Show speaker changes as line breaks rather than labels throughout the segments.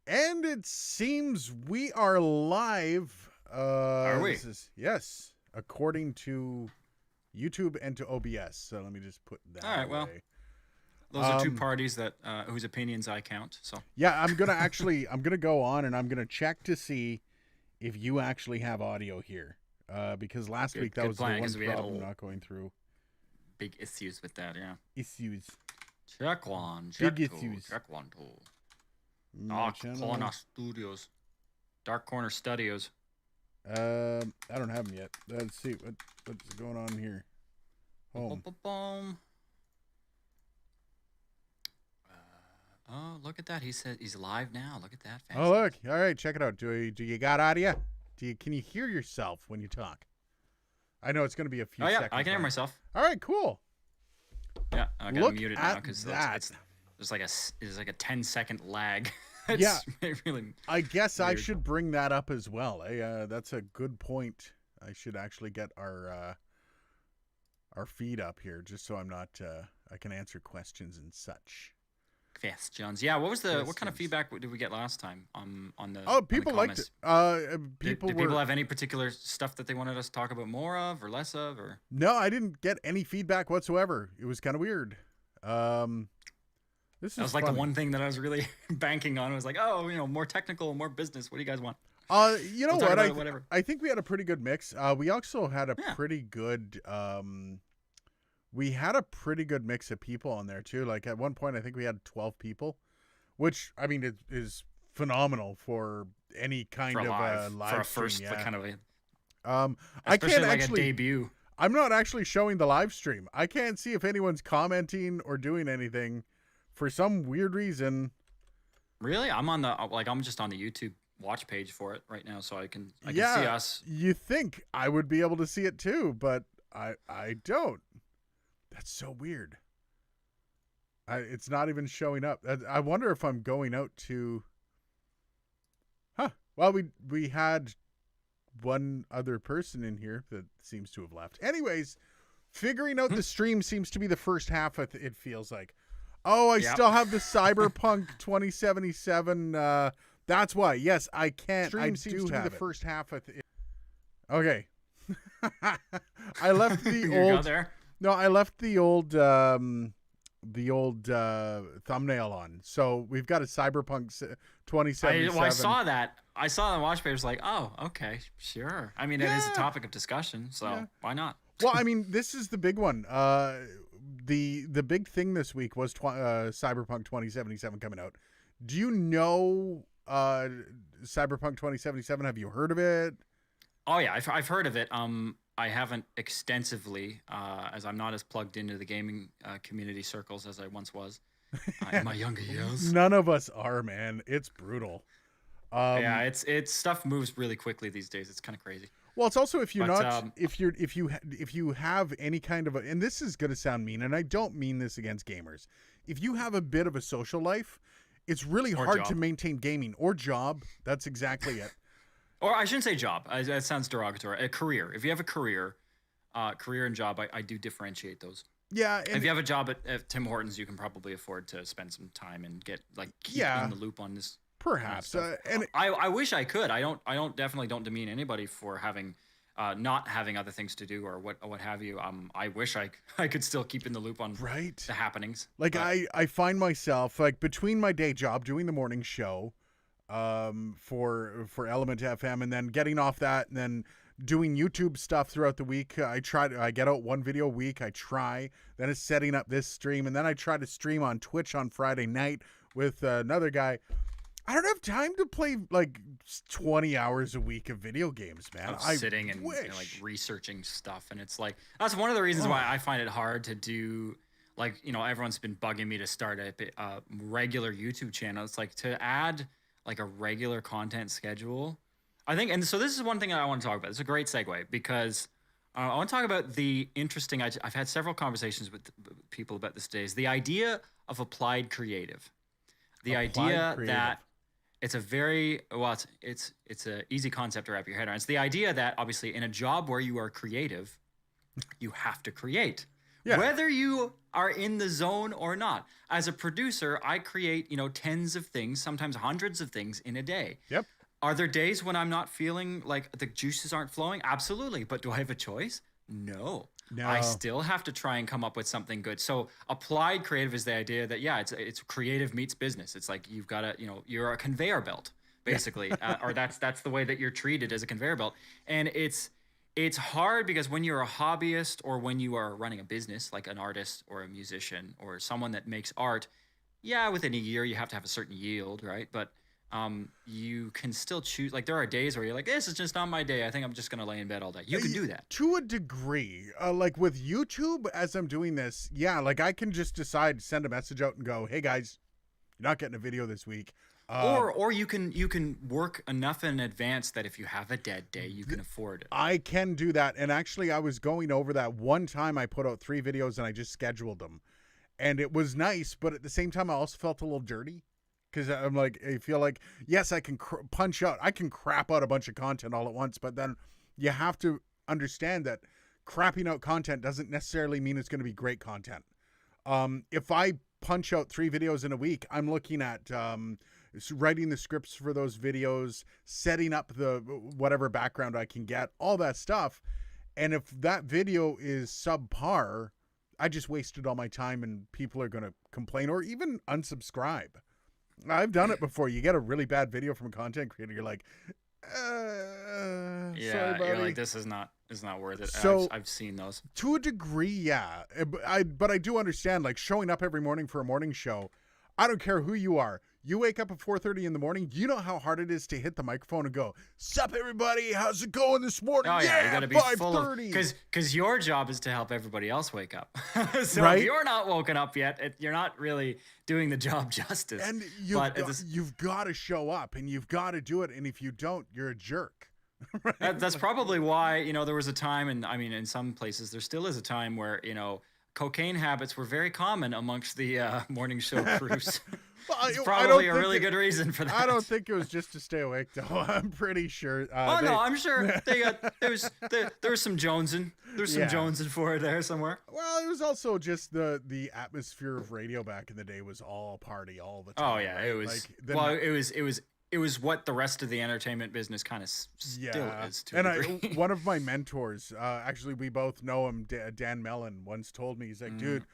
And it seems we are live.
Are we?
Yes, according to YouTube and to OBS. So let me just put that
All right. Well,
away.
those are two parties that whose opinions I count. So
Yeah, I'm gonna go on and I'm gonna check to see if you actually have audio here. Because last week that was the
plan,
one
'cause we had
problem
all
not going through.
big issues with that. Yeah.
Issues.
Check one.
Big
Check two.
issues.
Check one. Two.
My
Dark
channel.
Corner Studios. Dark Corner Studios.
I don't have them yet. Let's see what's going on here. Home.
Boom. Oh, look at that! He said he's live now. Look at that. Fancy.
Oh, look! All right, check it out. Do you got audio? Can you hear yourself when you talk? I know it's going to be a few seconds.
I can hear myself.
All right, cool.
Yeah, I got
Look
muted
at
now because
that.
there's like a 10-second lag.
Yeah.
Really.
I guess
weird.
I should bring that up as well. That's a good point. I should actually get our feed up here just so I'm not. I can answer questions and such.
Questions. Yeah. What kind of feedback did we get last time on the?
Oh, people liked it.
Did people have any particular stuff that they wanted us to talk about more of or less of, or?
No, I didn't get any feedback whatsoever. It was kind of weird. This
That was like the one thing that I was really banking on. I was like, oh, more technical, more business. What do you guys want?
You know
we'll
what? I think we had a pretty good mix. We also had a pretty good. We had a pretty good mix of people on there too. Like at one point, I think we had 12 people, which I mean it is phenomenal for any kind of live
for a
stream,
first kind of a.
I can't
like
actually
a debut.
I'm not actually showing the live stream. I can't see if anyone's commenting or doing anything for some weird reason.
Really? I'm just on the YouTube watch page for it right now, so I can see us.
You think I would be able to see it too, but I don't. That's so weird. It's not even showing up. I wonder if I'm going out to. Well, we had one other person in here that seems to have left. Anyways, figuring out the stream seems to be the first half. It feels like. Oh, I still have the Cyberpunk 2077. That's why. Yes, I can't. Stream seems to be the first half. Okay. I left the old.
There?
No, I left the old thumbnail on. So we've got a Cyberpunk 2077.
I saw that. I saw the watch page. I was like, oh, okay, sure. I mean, it is a topic of discussion, so why not?
Well, I mean, this is the big one. The big thing this week was Cyberpunk 2077 coming out. Do you know Cyberpunk 2077? Have you heard of it?
Oh yeah, I've heard of it. I haven't extensively, as I'm not as plugged into the gaming community circles as I once was in my younger years.
None of us are, man. It's brutal.
Yeah, it's stuff moves really quickly these days. It's kind of crazy.
Well, it's also if you have any kind of and this is going to sound mean, and I don't mean this against gamers. If you have a bit of a social life, it's really hard to maintain gaming or job. That's exactly it.
Or I shouldn't say job. That sounds derogatory. A career. If you have a career and job, I do differentiate those.
Yeah.
If you have a job at Tim Hortons, you can probably afford to spend some time and keep in the loop on this.
Perhaps.
And I wish I could. I definitely don't demean anybody for having not having other things to do or what have you. I wish I could still keep in the loop on the happenings.
Like I find myself like between my day job doing the morning show for Element FM and then getting off that and then doing YouTube stuff throughout the week. I get out one video a week. Then it's setting up this stream and then I try to stream on Twitch on Friday night with another guy. I don't have time to play like 20 hours a week of video games, man.
I'm sitting and like researching stuff, and it's like that's one of the reasons why I find it hard to do. Like everyone's been bugging me to start a regular YouTube channel. It's like to add like a regular content schedule. I think, and so this is one thing I want to talk about. It's a great segue because I want to talk about the interesting. I've had several conversations with people about this today. Is the idea of applied creative, idea that. It's a very it's an easy concept to wrap your head around. It's the idea that obviously in a job where you are creative, you have to create. Yeah. Whether you are in the zone or not. As a producer, I create, tens of things, sometimes hundreds of things in a day.
Yep.
Are there days when I'm not feeling like the juices aren't flowing? Absolutely. But do I have a choice? No. I still have to try and come up with something good. So applied creative is the idea that, it's creative meets business. It's like you've got to, you're a conveyor belt, basically, or that's the way that you're treated, as a conveyor belt. And it's hard because when you're a hobbyist or when you are running a business, like an artist or a musician or someone that makes art, within a year you have to have a certain yield, right? But you can still choose. Like, there are days where you're like, this is just not my day. I think I'm just going to lay in bed all day. You can do that.
To a degree. Like with YouTube, as I'm doing this, like I can just decide to send a message out and go, hey guys, you're not getting a video this week.
Or you can work enough in advance that if you have a dead day, you can afford it.
I can do that. And actually, I was going over that one time I put out 3 videos and I just scheduled them. And it was nice, but at the same time, I also felt a little dirty. Because I'm like, I feel like, yes, I can I can crap out a bunch of content all at once, but then you have to understand that crapping out content doesn't necessarily mean it's going to be great content. If I punch out 3 videos in a week, I'm looking at writing the scripts for those videos, setting up the whatever background I can get, all that stuff. And if that video is subpar, I just wasted all my time and people are going to complain or even unsubscribe. I've done it before. You get a really bad video from a content creator. You're like, sorry, buddy.
You're like, this is not worth it.
So
I've seen those.
To a degree, yeah. But I do understand, like, showing up every morning for a morning show. I don't care who you are. You wake up at 4:30 in the morning. You know how hard it is to hit the microphone and go, "Sup, everybody? How's it going this morning?"
Oh yeah, you gotta be
5:30.
Because your job is to help everybody else wake up. So
right?
If you're not woken up yet, you're not really doing the job justice.
And you've got to show up and you've got to do it. And if you don't, you're a jerk. Right?
That's probably why there was a time, and I mean, in some places there still is a time where cocaine habits were very common amongst the morning show crews. Well, it's probably a really good reason for that.
I don't think it was just to stay awake, though. I'm pretty sure.
No, I'm sure there was some jonesing. There's some jonesing for it there somewhere.
Well, it was also just the atmosphere of radio back in the day was all party all the time.
Oh yeah, it was. It was what the rest of the entertainment business kind of still is to a degree.
One of my mentors, actually, we both know him, Dan Mellon, once told me, he's like, dude,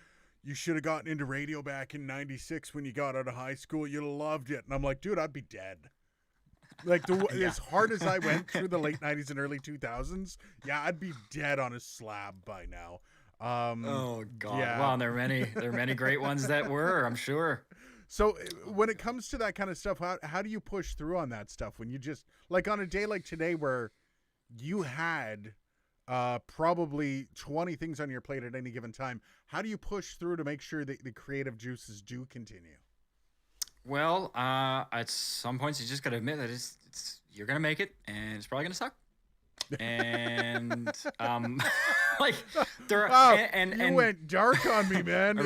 you should have gotten into radio back in 96 when you got out of high school. You'd have loved it. And I'm like, dude, I'd be dead. Like, as hard as I went through the late 90s and early 2000s, I'd be dead on a slab by now.
Oh, God. Yeah. Well, there are many great ones that were, I'm sure.
So when it comes to that kind of stuff, how do you push through on that stuff when you just, like on a day like today where you had probably 20 things on your plate at any given time, how do you push through to make sure that the creative juices do continue?
Well, at some points you just got to admit that you're going to make it and it's probably going to suck. And like there are, and
you went dark on me, man.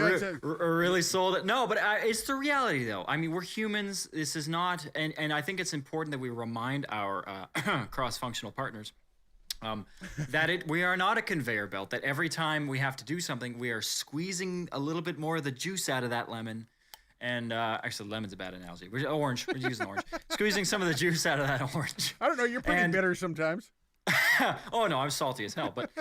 Really sold it. No, but it's the reality though. I mean, we're humans. This is not, and I think it's important that we remind our cross-functional partners that we are not a conveyor belt, that every time we have to do something, we are squeezing a little bit more of the juice out of that lemon. And actually, lemon's a bad analogy. We're orange. We're using orange. Squeezing some of the juice out of that orange.
I don't know. You're pretty bitter sometimes.
Oh no, I'm salty as hell. But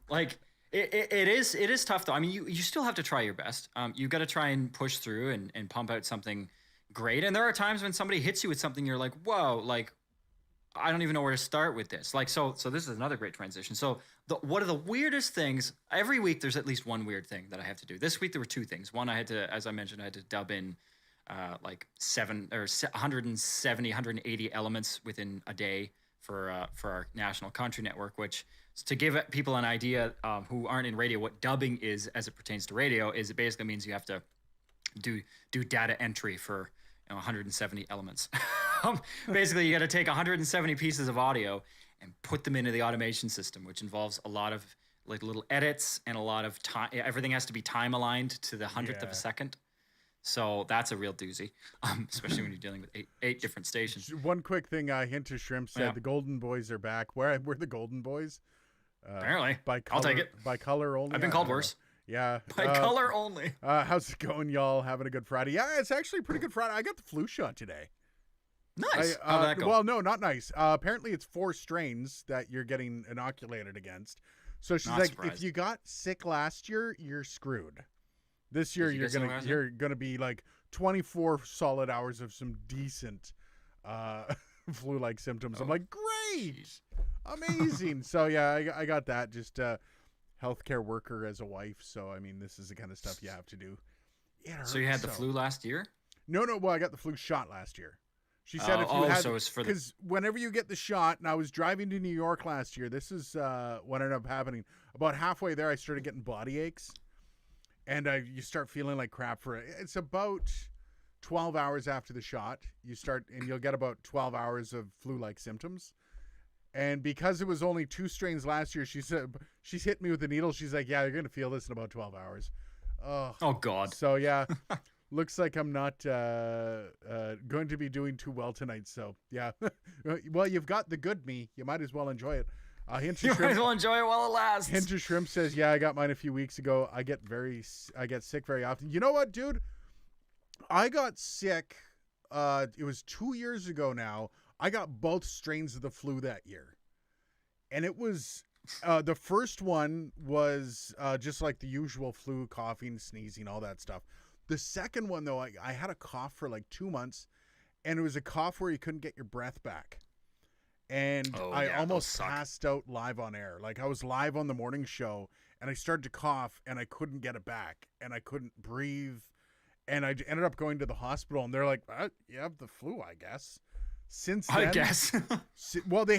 like it is tough though. I mean, you still have to try your best. You got to try and push through and pump out something great. And there are times when somebody hits you with something, you're like, whoa, like I don't even know where to start with this. Like so this is another great transition. So one of the weirdest things every week, there's at least one weird thing that I have to do. This week there were 2 things. One, I had to, as I mentioned, I had to dub in like 170, 180 elements within a day for our national country network, which to give people an idea who aren't in radio what dubbing is as it pertains to radio is it basically means you have to do data entry for 170 elements. Basically, you got to take 170 pieces of audio and put them into the automation system, which involves a lot of like little edits and a lot of time. Everything has to be time aligned to the 100th of a second. So that's a real doozy, especially when you're dealing with eight different stations.
One quick thing, Hint to Shrimp said the Golden Boys are back. Where were the Golden Boys?
Apparently.
By color,
I'll take it.
By color only.
I've been called worse.
Yeah.
By color only.
How's it going, y'all? Having a good Friday? Yeah, it's actually a pretty good Friday. I got the flu shot today.
Nice. How'd that go?
Well, no, not nice. Apparently, it's 4 strains that you're getting inoculated against. So she's like,
surprised.
if you got sick last year, you're screwed. This year, you're gonna be like 24 solid hours of some decent flu-like symptoms. I'm like, great,
Geez.
amazing. So yeah, I got that. Just healthcare worker as a wife. So I mean, this is the kind of stuff you have to do.
So you had the flu last year?
No. Well, I got the flu shot last year. She said if you had,
so it's for
because whenever you get the shot, and I was driving to New York last year. This is what ended up happening. About halfway there, I started getting body aches, and you start feeling like crap for it. It's about 12 hours after the shot. You'll get about 12 hours of flu-like symptoms. And because it was only 2 strains last year, she's hit me with the needle. She's like, yeah, you're going to feel this in about 12 hours.
Oh, God.
So, yeah, looks like I'm not going to be doing too well tonight. So, yeah. Well, you've got the good me. You might as well enjoy it.
You might as well enjoy it while it lasts.
Hint of Shrimp says, yeah, I got mine a few weeks ago. I get sick very often. You know what, dude? I got sick. It was 2 years ago now. I got both strains of the flu that year. And it was, the first one was just like the usual flu, coughing, sneezing, all that stuff. The second one, though, I had a cough for like 2 months, and it was a cough where you couldn't get your breath back. And I almost passed out live on air. Like I was live on the morning show, and I started to cough, and I couldn't get it back, and I couldn't breathe. And I ended up going to the hospital, and they're like, you have the flu, I guess. Since then,
I guess.
Well, they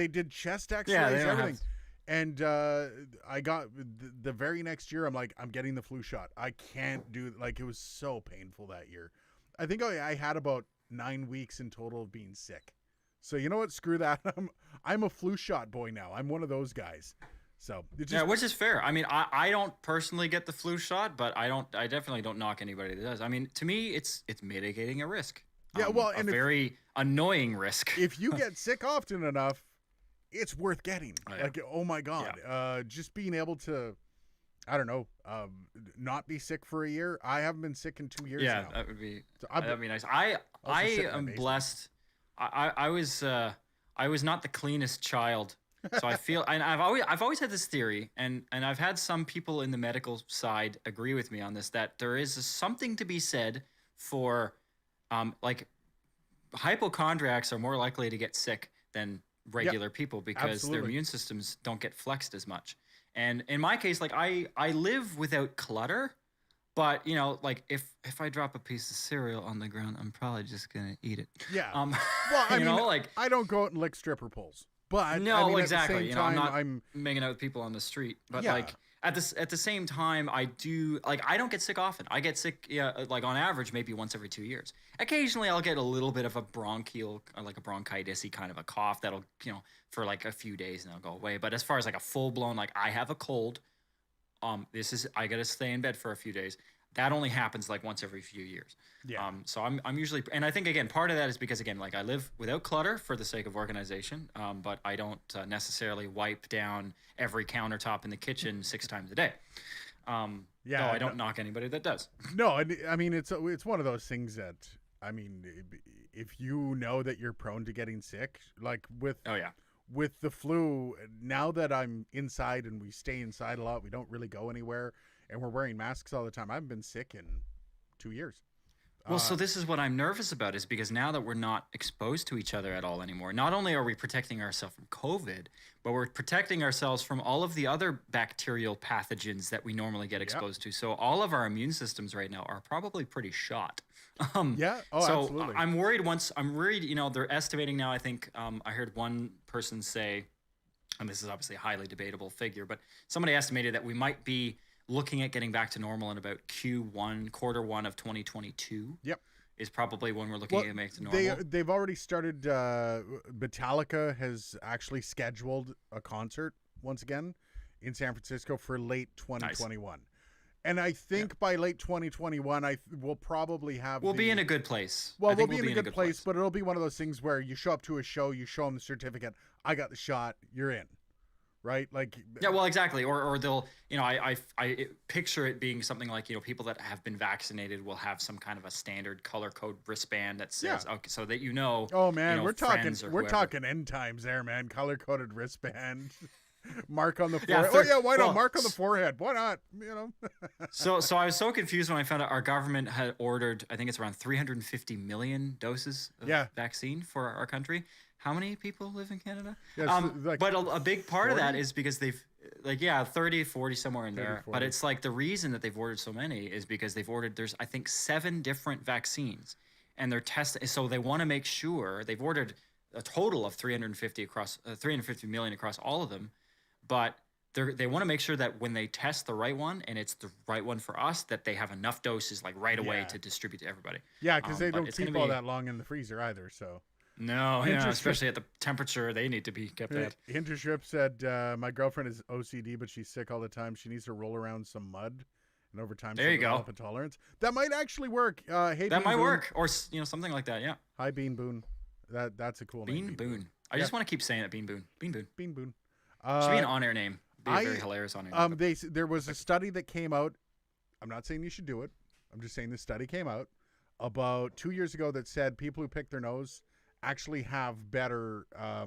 did chest x-rays, everything. And I got the very next year, I'm like, I'm getting the flu shot. I can't do, like, it was so painful that year. I think I had about 9 weeks in total of being sick. So you know what? Screw that. I'm a flu shot boy now. I'm one of those guys. So
yeah, which is fair. I mean, I don't personally get the flu shot, but I definitely don't knock anybody that does. I mean, to me, it's mitigating a risk.
Yeah, well, and
a very annoying risk.
If you get sick often enough, it's worth getting.
Oh, yeah.
Like, oh my God, just being able to, I don't know, not be sick for a year. I haven't been sick in 2 years.
Yeah,
now.
that'd be nice. I am blessed. I was not the cleanest child. So I feel, and I've always had this theory, and I've had some people in the medical side agree with me on this, that there is something to be said for, like, hypochondriacs are more likely to get sick than regular people because their immune systems don't get flexed as much. And in my case, like I live without clutter, but you know, like if I drop a piece of cereal on the ground, I'm probably just gonna eat it.
Yeah.
Well,
I mean, like I don't go out and lick stripper poles. But
no,
I mean,
exactly.
At the same time,
I'm not making out with people on the street. But like at the same time, I don't get sick often. I get sick, like on average, maybe once every 2 years. Occasionally, I'll get a little bit of a bronchial, like a bronchitis-y kind of a cough that'll, for like a few days and it'll go away. But as far as like a full blown, like I have a cold, I gotta stay in bed for a few days. That only happens like once every few years. Yeah. So I'm usually, and I think again, part of that is because again, like I live without clutter for the sake of organization, but I don't necessarily wipe down every countertop in the kitchen 6 times a day. No, I don't knock anybody that does.
No, I mean it's one of those things that, I mean, if you know that you're prone to getting sick, like with the flu, now that I'm inside and we stay inside a lot, we don't really go anywhere. And we're wearing masks all the time. I haven't been sick in 2 years.
Well, so this is what I'm nervous about, is because now that we're not exposed to each other at all anymore, not only are we protecting ourselves from COVID, but we're protecting ourselves from all of the other bacterial pathogens that we normally get exposed to. So all of our immune systems right now are probably pretty shot.
Absolutely.
I'm worried they're estimating now, I think I heard one person say, and this is obviously a highly debatable figure, but somebody estimated that we might be looking at getting back to normal in about quarter one of 2022.
Yep.
Is probably when we're looking at back to normal.
They've already started, Metallica has actually scheduled a concert once again in San Francisco for late 2021. Nice. And I think by late 2021, we'll probably have...
We'll be in a good place.
Well, we'll be in a good place, but it'll be one of those things where you show up to a show, you show them the certificate, I got the shot, you're in. right? Like,
Yeah, well, exactly. Or they'll, I picture it being something like, people that have been vaccinated will have some kind of a standard color code wristband that says, okay, so that
oh man,
friends or
we're
whoever.
talking end times there, man. Color coded wristband. Mark on the
Yeah,
forehead. Why not mark on the forehead? Why not?
So I was so confused when I found out our government had ordered, I think it's around 350 million doses of vaccine for our country. How many people live in Canada? But a big part 40? Of that is because they've 30, 40, somewhere in 30, there. 40. But it's like the reason that they've ordered so many is because they've ordered, there's I think 7 different vaccines, and they're testing. So they want to make sure they've ordered a total of 350 million across all of them. But they want to make sure that when they test the right one and it's the right one for us, that they have enough doses like right away to distribute to everybody.
Yeah, because they don't keep all that long in the freezer either. So
no, especially at the temperature they need to be kept at.
Hinterstrip said, "My girlfriend is OCD, but she's sick all the time. She needs to roll around some mud, and over time she'll develop a tolerance. That might actually work. Hey,
that might work, or something like that. Yeah.
Hi, Bean Boone. That's a cool name.
Bean Boone. I just want to keep saying it. Bean Boone. Bean Boone.
Bean Boone.
Should be an on-air name. Be a very hilarious on-air name.
There was a study that came out. I'm not saying you should do it. I'm just saying the study came out about 2 years ago that said people who pick their nose actually have better a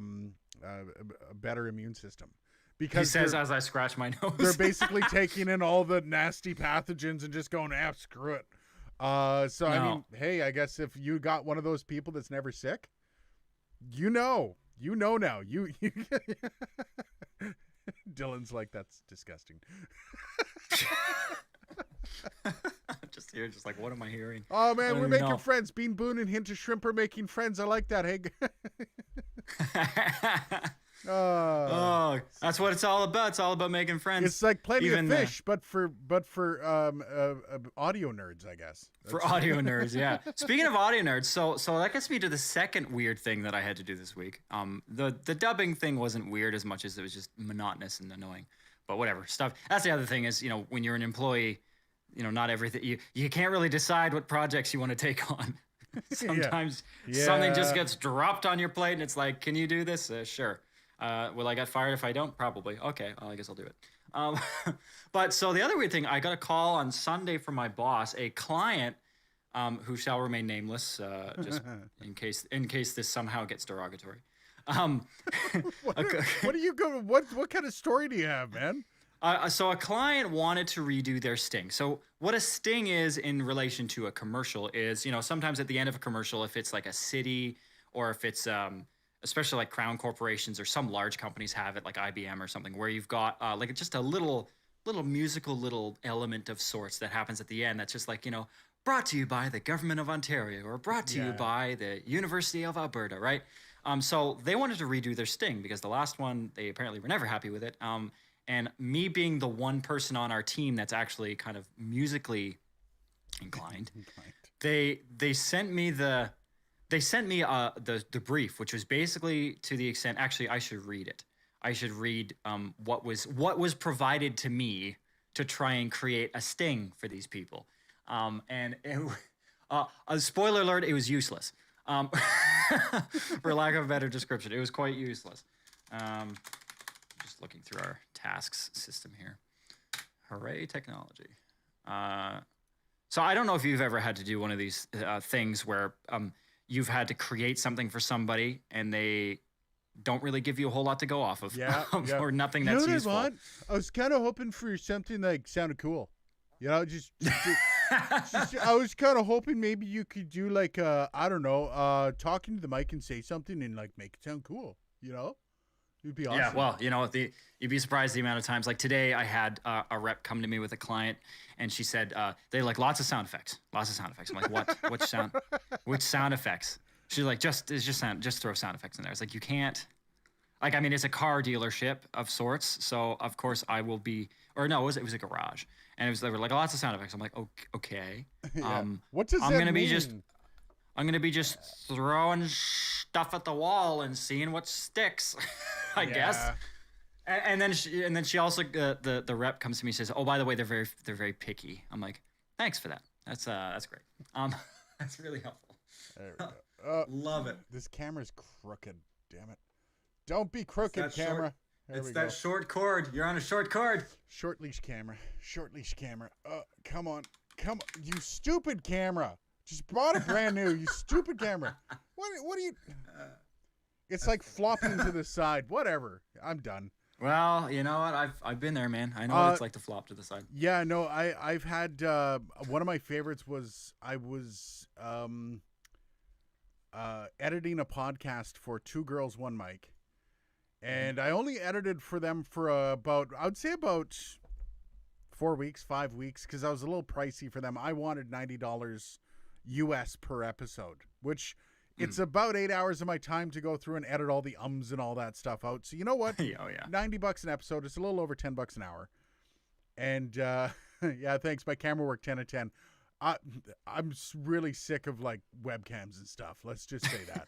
better immune system. Because
he says as I scratch my nose.
They're basically taking in all the nasty pathogens and just going, screw it. I mean, hey, I guess if you got one of those people that's never sick, you know now. You Dylan's like, that's disgusting.
Just like, what am I hearing?
Oh man, we're making friends. Bean Boone and Hint of Shrimp are making friends. I like that. Hey.
That's what it's all about. It's all about making friends.
It's like Plenty of Fish, but for audio nerds, I guess.
For audio nerds, yeah. Speaking of audio nerds, so that gets me to the second weird thing that I had to do this week. The dubbing thing wasn't weird as much as it was just monotonous and annoying. But whatever stuff. That's the other thing is, when you're an employee, not everything you can't really decide what projects you want to take on. Sometimes something just gets dropped on your plate and it's like, can you do this? Sure. Will I get fired if I don't? Probably. Okay, well, I guess I'll do it. But so the other weird thing, I got a call on Sunday from my boss, a client who shall remain nameless, just in case this somehow gets derogatory.
What kind of story do you have, man?
So a client wanted to redo their sting. So what a sting is in relation to a commercial is, sometimes at the end of a commercial, if it's like a city or if it's especially like Crown corporations or some large companies have it, like IBM or something, where you've got like just a little musical little element of sorts that happens at the end. That's just like, brought to you by the government of Ontario or brought to you by the University of Alberta, right? So they wanted to redo their sting because the last one, they apparently were never happy with it. And me being the one person on our team that's actually kind of musically inclined, they sent me the brief, which was basically to the extent. Actually, I should read it. I should read what was provided to me to try and create a sting for these people. And a spoiler alert: it was useless. For lack of a better description, it was quite useless. Just looking through our tasks system here. Hooray, technology. So I don't know if you've ever had to do one of these things where you've had to create something for somebody and they don't really give you a whole lot to go off of, or nothing that's useful. I
was kind of hoping for something like sounded cool. Just I was kind of hoping maybe you could do like I don't know, talking to the mic and say something and like make it sound cool. It'd be awesome.
Yeah, well, you'd be surprised the amount of times. Like today, I had a rep come to me with a client, and she said they like lots of sound effects. I'm like, what? Which sound effects? She's like, just throw sound effects in there. It's like you can't. Like, I mean, it's a car dealership of sorts, so of course I will be. Or no, it was a garage, and there were like lots of sound effects. I'm like, okay.
What does that mean?
I'm gonna be just throwing stuff at the wall and seeing what sticks, I guess. And then she also the rep comes to me and says, "Oh, by the way, they're very picky." I'm like, "Thanks for that. That's great. That's really helpful."
Love it. This camera's crooked. Damn it! Don't be crooked, camera.
It's that short cord. You're on a short cord.
Short leash camera. Short leash camera. Come on. Come on. You stupid camera. Just bought a brand new. You stupid camera. What are you... It's like flopping to the side. Whatever. I'm done.
Well, you know what? I've been there, man. I know what it's like to flop to the side.
Yeah, no, I've had one of my favorites was I was editing a podcast for Two Girls, One Mic. And I only edited for them for about 4 weeks, 5 weeks, because I was a little pricey for them. I wanted $90 US per episode, which it's about 8 hours of my time to go through and edit all the ums and all that stuff out. So you know what?
Oh, yeah.
$90 an episode. It's a little over $10 an hour. And yeah, thanks. My camera work 10 of 10. I'm really sick of like webcams and stuff. Let's just say that.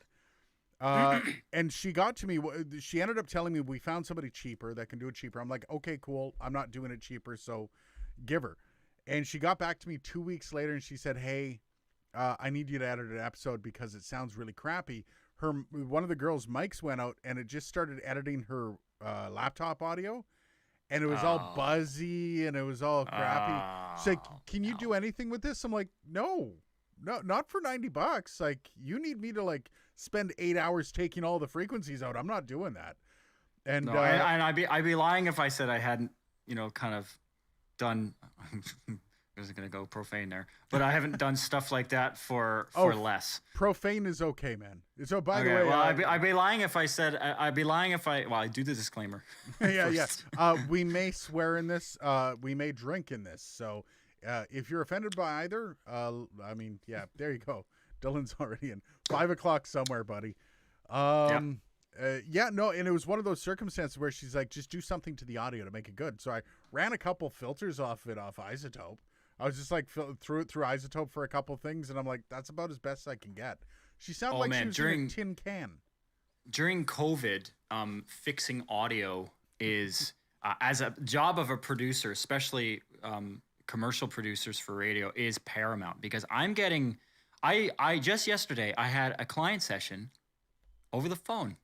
And she got to me. She ended up telling me we found somebody cheaper that can do it cheaper. I'm like, okay, cool. I'm not doing it cheaper, so give her. And she got back to me 2 weeks later, and she said, "Hey, I need you to edit an episode because it sounds really crappy." One of the girls' mics went out, and it just started editing her laptop audio, and it was all buzzy and it was all crappy. She's like, "Can you do anything with this?" I'm like, "No, not for $90. Like, you need me to like spend 8 hours taking all the frequencies out. I'm not doing that." And
and I'd be lying if I said I hadn't, kind of done. I was going to go profane there, but I haven't done stuff like that for less.
Profane is okay, man. So by the
Okay,
way,
well, I'd be lying if I said I do the disclaimer.
Yeah. We may swear in this. We may drink in this. So if you're offended by either, there you go. Dylan's already in 5 o'clock somewhere, buddy. And it was one of those circumstances where she's like, just do something to the audio to make it good. So I ran a couple filters off Isotope. I was just like threw it through Isotope for a couple things, and I'm like, that's about as best I can get. She sounded like she was in a tin can.
During COVID, fixing audio is as a job of a producer, especially commercial producers for radio, is paramount because I'm getting. I just yesterday I had a client session over the phone,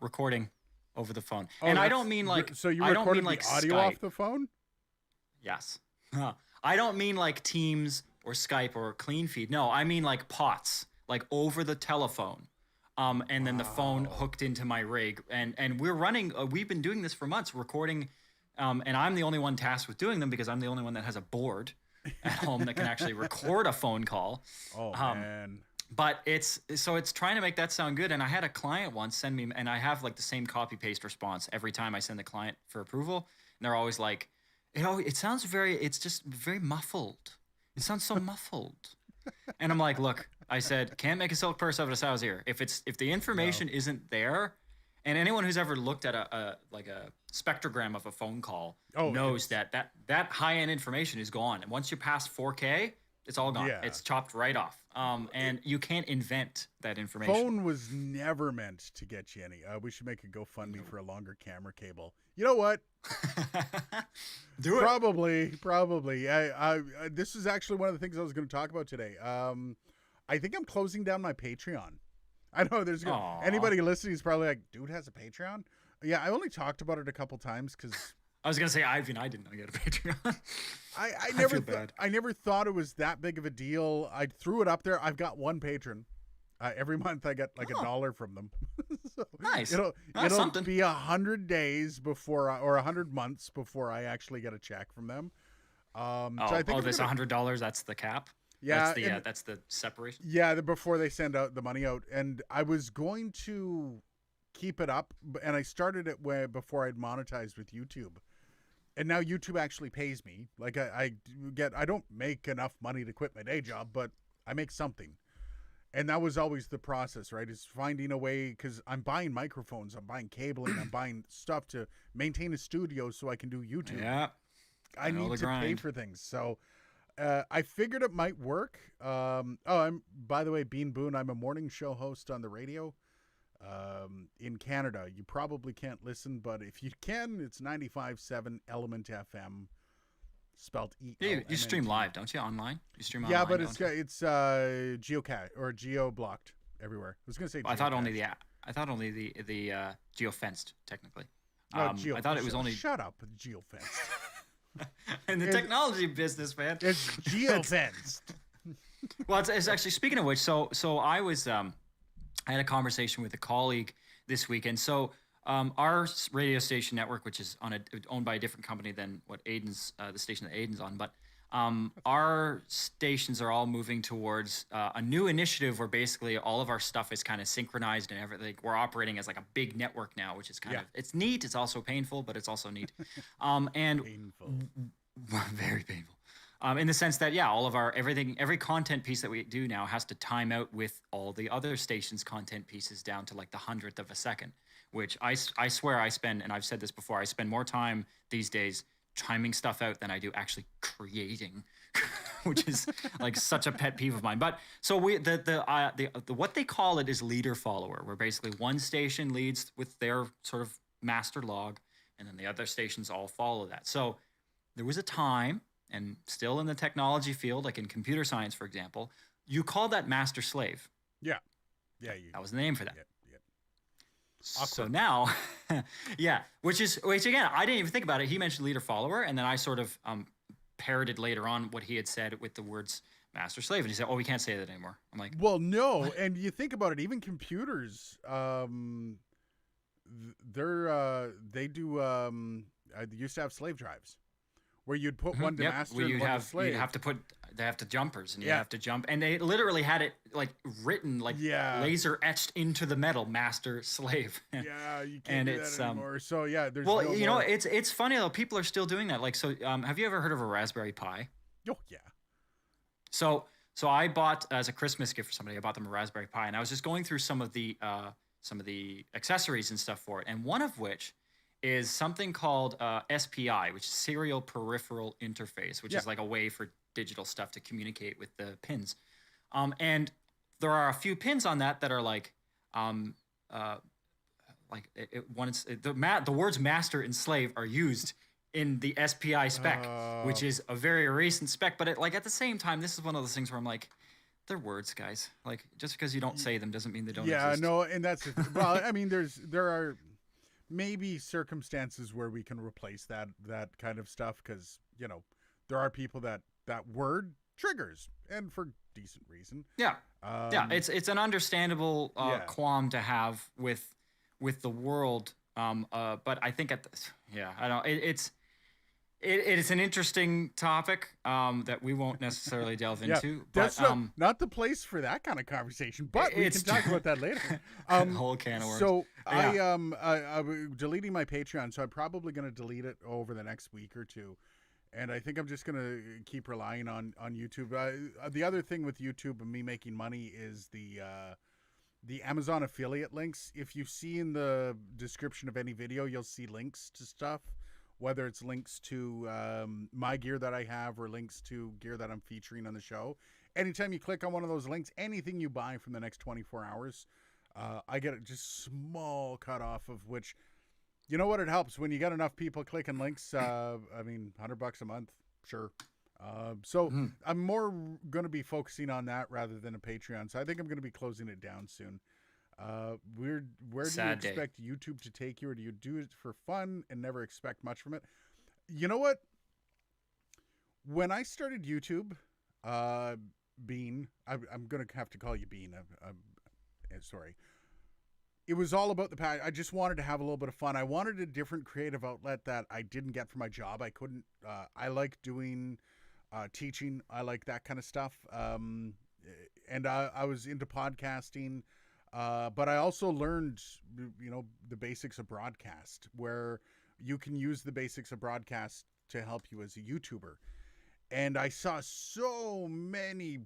recording over the phone, and I don't mean like
so you recorded the audio
Skype.
off the phone.
Yes, I don't mean like Teams or Skype or Clean Feed. No, I mean like POTS, like over the telephone, and then the phone hooked into my rig, and we're running. We've been doing this for months, recording, and I'm the only one tasked with doing them because I'm the only one that has a board at home that can actually record a phone call.
Oh man.
But it's trying to make that sound good. And I had a client once send me, and I have like the same copy paste response every time I send the client for approval. And they're always like, it sounds it's just very muffled. It sounds so muffled. And I'm like, look, I said, can't make a silk purse out of a sow's ear. If the information isn't there, and anyone who's ever looked at a spectrogram of a phone call knows that high end information is gone. And once you pass 4K, it's all gone.
Yeah.
It's chopped right off. And you can't invent that information.
Phone was never meant to get you any. We should make a GoFundMe for a longer camera cable. You know what?
Do it.
Probably. This is actually one of the things I was going to talk about today. I think I'm closing down my Patreon. I know there's anybody listening is probably like, dude has a Patreon. Yeah, I only talked about it a couple times because
I was gonna say I did not get a Patreon.
I never thought it was that big of a deal. I threw it up there. I've got one patron. Every month I get like $1 from them. So
nice.
It'll
something.
be 100 days before or 100 months before I actually get a check from them. So I think
this $100. That's the cap.
Yeah,
that's the separation.
Yeah, before they send out the money out, and I was going to keep it up, and I started it way before I'd monetized with YouTube, and now YouTube actually pays me. Like I don't make enough money to quit my day job, but I make something, and that was always the process, right? Is finding a way because I'm buying microphones, I'm buying cabling, I'm buying stuff to maintain a studio so I can do YouTube.
Yeah,
I need to pay for things, so. I figured it might work. I'm by the way, Bean Boone. I'm a morning show host on the radio in Canada. You probably can't listen, but if you can, it's 95.7 Element FM, spelled E.
You stream live, don't you? Online? You stream online.
Yeah, but it's geocache or geo blocked everywhere. I was gonna say.
I thought only the app. I thought only the geofenced technically.
No,
I thought it was only
shut up with geofenced.
in the technology business, man.
It's geofenced.
Well, it's actually, speaking of which, so I was I had a conversation with a colleague this weekend. So our radio station network, which is owned by a different company than what Aiden's the station that Aiden's on, but our stations are all moving towards a new initiative where basically all of our stuff is kind of synchronized and everything. We're operating as like a big network now, which is kind of, it's neat. It's also painful, but it's also neat. And
Painful.
very painful. In the sense that, all of our every content piece that we do now has to time out with all the other stations' content pieces down to like the 100th of a second, which I swear I spend, and I've said this before, I spend more time these days timing stuff out than I do actually creating, which is like such a pet peeve of mine. But so the what they call it is leader follower, where basically one station leads with their sort of master log, and then the other stations all follow that. So there was a time, and still in the technology field, like in computer science, for example, you call that master slave.
Yeah.
That was the name for that.
Yeah.
So now, which again, I didn't even think about it. He mentioned leader follower, and then I sort of parroted later on what he had said with the words master slave, and he said, "Oh, we can't say that anymore." I'm like,
well, no, and you think about it, even computers, they used to have slave drives where you'd put one to master and one to slave.
They have to jumpers, and you have to jump, and they literally had it like written, like laser etched into the metal, master slave.
Yeah, you can't do that anymore. So there's
it's funny though. People are still doing that. Like, so have you ever heard of a Raspberry Pi?
Oh yeah.
So I bought, as a Christmas gift for somebody, I bought them a Raspberry Pi, and I was just going through some of the accessories and stuff for it, and one of which is something called SPI, which is Serial Peripheral Interface, which is like a way for digital stuff to communicate with the pins. And there are a few pins on that are like, the words master and slave are used in the SPI spec, which is a very recent spec. But at the same time, this is one of those things where I'm like, they're words, guys. Like, just because you don't say them doesn't mean they don't exist.
Yeah, no, and that's, well, I mean, there are maybe circumstances where we can replace that kind of stuff, because there are people that word triggers, and for decent reason.
It's an understandable qualm to have with the world, but I think I don't, it's an interesting topic that we won't necessarily delve into.
That's not the place for that kind of conversation, but we can talk about that later.
Whole can of worms.
So I'm deleting my Patreon, so I'm probably going to delete it over the next week or two. And I think I'm just going to keep relying on YouTube. The other thing with YouTube and me making money is the Amazon affiliate links. If you see in the description of any video, you'll see links to stuff, whether it's links to my gear that I have or links to gear that I'm featuring on the show. Anytime you click on one of those links, anything you buy from the next 24 hours, I get a just small cut off of which... You know what? It helps when you get enough people clicking links. I mean, $100 a month, sure. So I'm more going to be focusing on that rather than a Patreon. So I think I'm going to be closing it down soon. Where do you expect YouTube to take you, or do you do it for fun and never expect much from it? You know what? When I started YouTube, Bean, I'm going to have to call you Bean. Sorry. It was all about the passion. I just wanted to have a little bit of fun. I wanted a different creative outlet that I didn't get from my job. I couldn't. I like doing teaching. I like that kind of stuff. And I was into podcasting, but I also learned, the basics of broadcast, where you can use the basics of broadcast to help you as a YouTuber. And I saw so many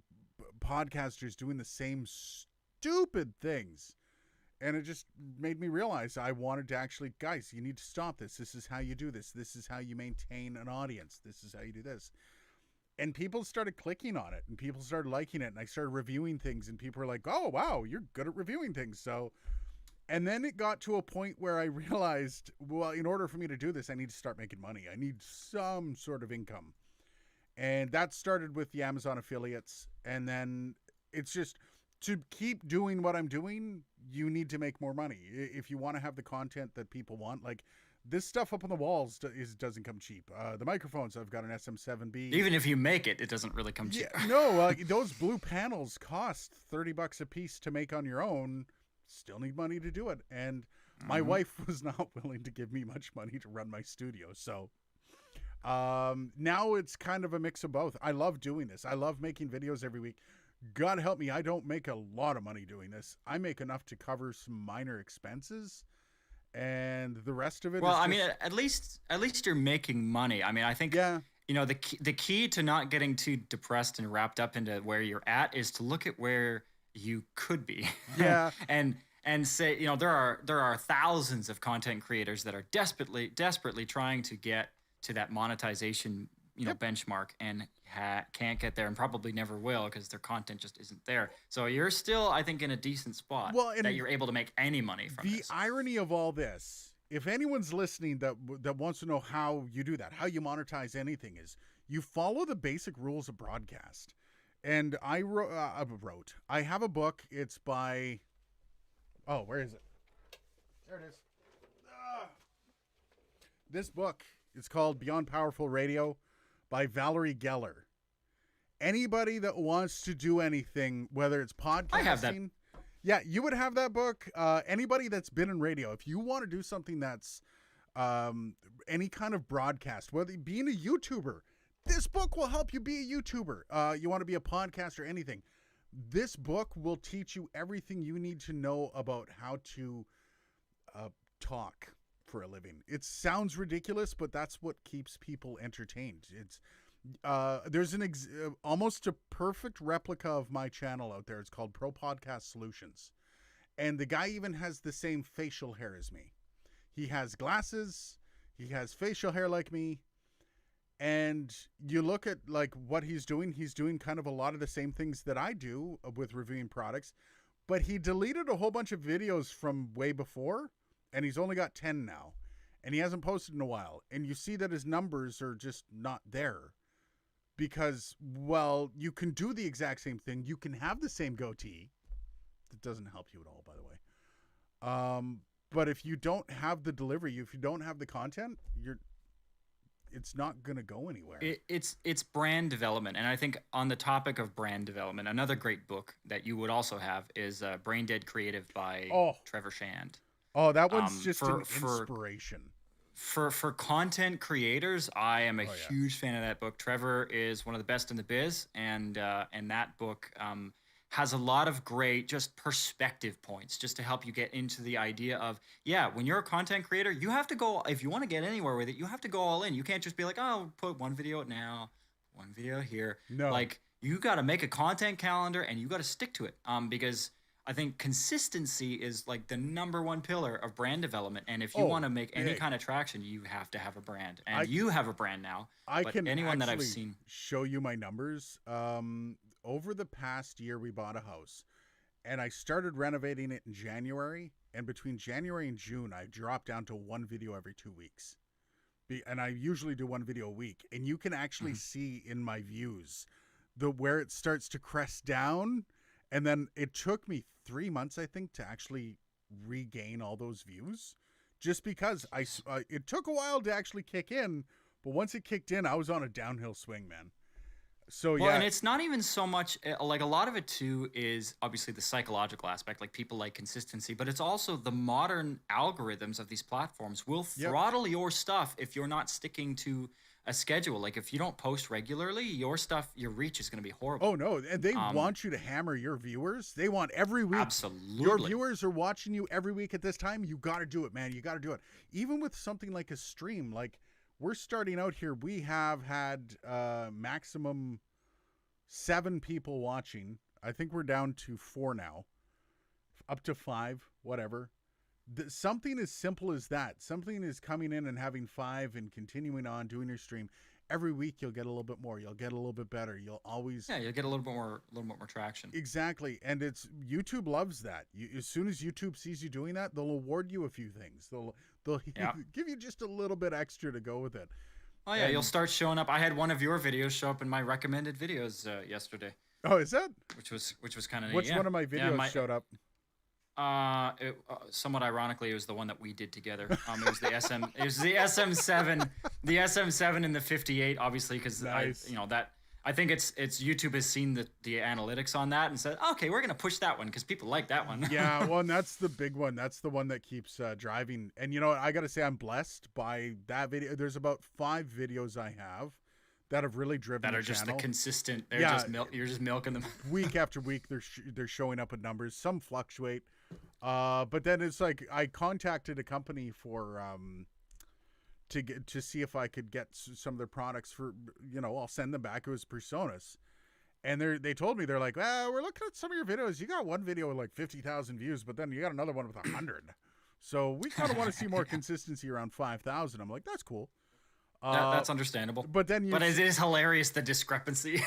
podcasters doing the same stupid things. And it just made me realize I wanted to actually, guys, you need to stop this. This is how you do this. This is how you maintain an audience. This is how you do this. And people started clicking on it, and people started liking it. And I started reviewing things, and people were like, oh, wow, you're good at reviewing things. So, and then it got to a point where I realized, well, in order for me to do this, I need to start making money. I need some sort of income. And that started with the Amazon affiliates. And then it's just to keep doing what I'm doing, you need to make more money. If you want to have the content that people want, like this stuff up on the walls doesn't come cheap. The microphones, I've got an SM7B.
Even if you make it, it doesn't really come cheap.
Yeah, no, those blue panels cost $30 a piece to make on your own. Still need money to do it. And my wife was not willing to give me much money to run my studio. So now it's kind of a mix of both. I love doing this. I love making videos every week. God help me, I don't make a lot of money doing this. I make enough to cover some minor expenses, and the rest of it.
Well, I mean, at least you're making money. I mean, I think the key to not getting too depressed and wrapped up into where you're at is to look at where you could be.
Yeah.
and say, there are thousands of content creators that are desperately trying to get to that monetization benchmark and can't get there and probably never will because their content just isn't there. So you're still, I think, in a decent spot that you're able to make any money from this.
The irony of all this, if anyone's listening that wants to know how you do that, how you monetize anything, is you follow the basic rules of broadcast. And I have a book. It's by, where is it? There it is. This book is called Beyond Powerful Radio by Valerie Geller. Anybody that wants to do anything, whether it's podcasting,
I have that.
Yeah, you would have that book. Anybody that's been in radio, if you want to do something that's any kind of broadcast, whether being a YouTuber, this book will help you be a YouTuber. You want to be a podcaster, anything. This book will teach you everything you need to know about how to talk for a living. It sounds ridiculous, but that's what keeps people entertained. It's there's almost a perfect replica of my channel out there. It's called Pro Podcast Solutions, and the guy even has the same facial hair as me. He has glasses, he has facial hair like me, and you look at like what he's doing kind of a lot of the same things that I do with reviewing products, but he deleted a whole bunch of videos from way before, and he's only got 10 now, and he hasn't posted in a while. And you see that his numbers are just not there because, well, you can do the exact same thing. You can have the same goatee. That doesn't help you at all, by the way. But if you don't have the delivery, if you don't have the content, it's not going to go anywhere.
It's brand development. And I think on the topic of brand development, another great book that you would also have is Brain Dead Creative by Trevor Shand.
Oh, that one's just an inspiration.
For content creators, I am a huge fan of that book. Trevor is one of the best in the biz, and that book has a lot of great just perspective points just to help you get into the idea of, when you're a content creator, you have to go, if you want to get anywhere with it, you have to go all in. You can't just be like, put one video out now, one video here.
No.
Like, you got to make a content calendar and you got to stick to it because I think consistency is like the number one pillar of brand development. And if you want to make any kind of traction, you have to have a brand. And you have a brand now. Anyone that I've seen
show you my numbers. Over the past year, we bought a house, and I started renovating it in January. And between January and June, I dropped down to one video every 2 weeks. And I usually do one video a week. And you can actually see in my views where it starts to crest down. And then it took me 3 months, I think, to actually regain all those views, just because it took a while to actually kick in. But once it kicked in, I was on a downhill swing, man. So
and it's not even so much like a lot of it too is obviously the psychological aspect, like people like consistency, but it's also the modern algorithms of these platforms will throttle your stuff if you're not sticking to a schedule. Like if you don't post regularly, your reach is going to be horrible.
Oh no, and they want you to hammer your viewers. They want every week.
Absolutely.
Your viewers are watching you every week at this time. You got to do it, man. You got to do it. Even with something like a stream, like we're starting out here, we have had maximum 7 people watching. I think we're down to 4 now, up to 5, whatever. Something as simple as that. Something is coming in and having 5 and continuing on doing your stream. Every week you'll get a little bit more. You'll get a little bit better. You'll always
you'll get a little bit more traction.
Exactly, and it's YouTube loves that. As soon as YouTube sees you doing that, they'll award you a few things. They'll give you just a little bit extra to go with it.
Oh yeah, you'll start showing up. I had one of your videos show up in my recommended videos yesterday.
Oh, is that?
Which was kind of
Which one of my videos showed up?
Somewhat ironically, it was the one that we did together. It was the the SM7, the SM7 and the 58, obviously, because
nice.
I think it's YouTube has seen the analytics on that and said, okay, we're gonna push that one because people like that one.
Yeah, well, and that's the big one. That's the one that keeps driving. And you know, I gotta say, I'm blessed by that video. There's about 5 videos I have that have really driven
that are
the
just
channel.
The consistent. They're just you're just milking them
week after week. They're showing up in numbers. Some fluctuate, but then it's like I contacted a company for to see if I could get some of their products for, you know, I'll send them back. It was Personas. And they told me, they're like, we're looking at some of your videos. You got one video with like 50,000 views, but then you got another one with 100. So we kind of want to see more consistency around 5,000. I'm like, that's cool.
That's understandable.
But then
it is hilarious, the discrepancy.